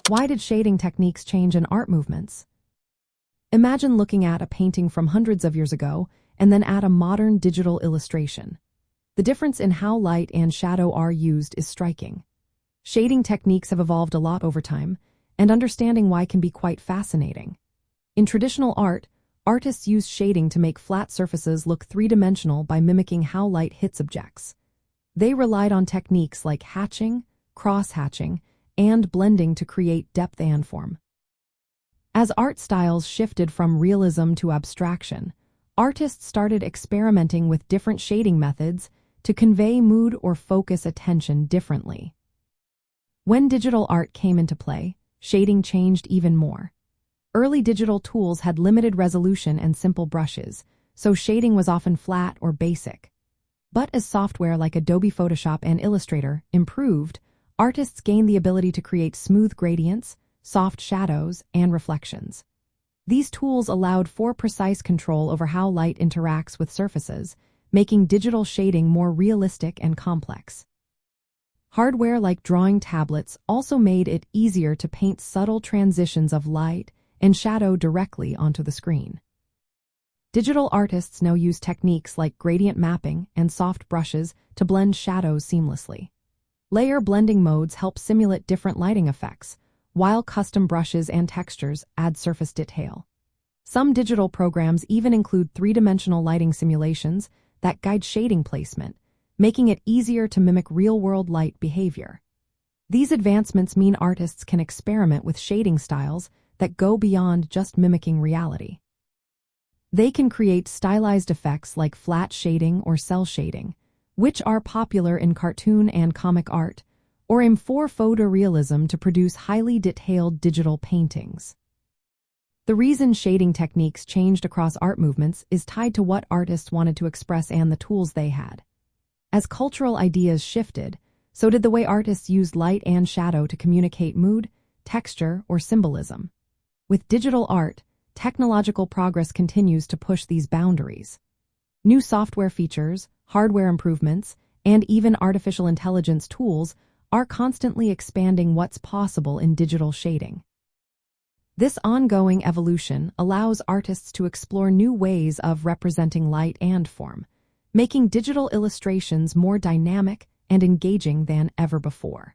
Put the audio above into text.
Why did shading techniques change in art movements? Imagine looking at a painting from hundreds of years ago and then add a modern digital illustration. The difference in how light and shadow are used is striking. Shading techniques have evolved a lot over time, and understanding why can be quite fascinating. In traditional art, artists used shading to make flat surfaces look three-dimensional by mimicking how light hits objects. They relied on techniques like hatching, cross-hatching, and blending to create depth and form. As art styles shifted from realism to abstraction, artists started experimenting with different shading methods to convey mood or focus attention differently. When digital art came into play, shading changed even more. Early digital tools had limited resolution and simple brushes, so shading was often flat or basic. But as software like Adobe Photoshop and Illustrator improved, artists gained the ability to create smooth gradients, soft shadows, and reflections. These tools allowed for precise control over how light interacts with surfaces, making digital shading more realistic and complex. Hardware like drawing tablets also made it easier to paint subtle transitions of light and shadow directly onto the screen. Digital artists now use techniques like gradient mapping and soft brushes to blend shadows seamlessly. Layer blending modes help simulate different lighting effects, while custom brushes and textures add surface detail. Some digital programs even include three-dimensional lighting simulations that guide shading placement, making it easier to mimic real-world light behavior. These advancements mean artists can experiment with shading styles that go beyond just mimicking reality. They can create stylized effects like flat shading or cell shading, which are popular in cartoon and comic art, or aim for photorealism to produce highly detailed digital paintings. The reason shading techniques changed across art movements is tied to what artists wanted to express and the tools they had. As cultural ideas shifted, so did the way artists used light and shadow to communicate mood, texture, or symbolism. With digital art, technological progress continues to push these boundaries. New software features, hardware improvements, and even artificial intelligence tools are constantly expanding what's possible in digital shading. This ongoing evolution allows artists to explore new ways of representing light and form, making digital illustrations more dynamic and engaging than ever before.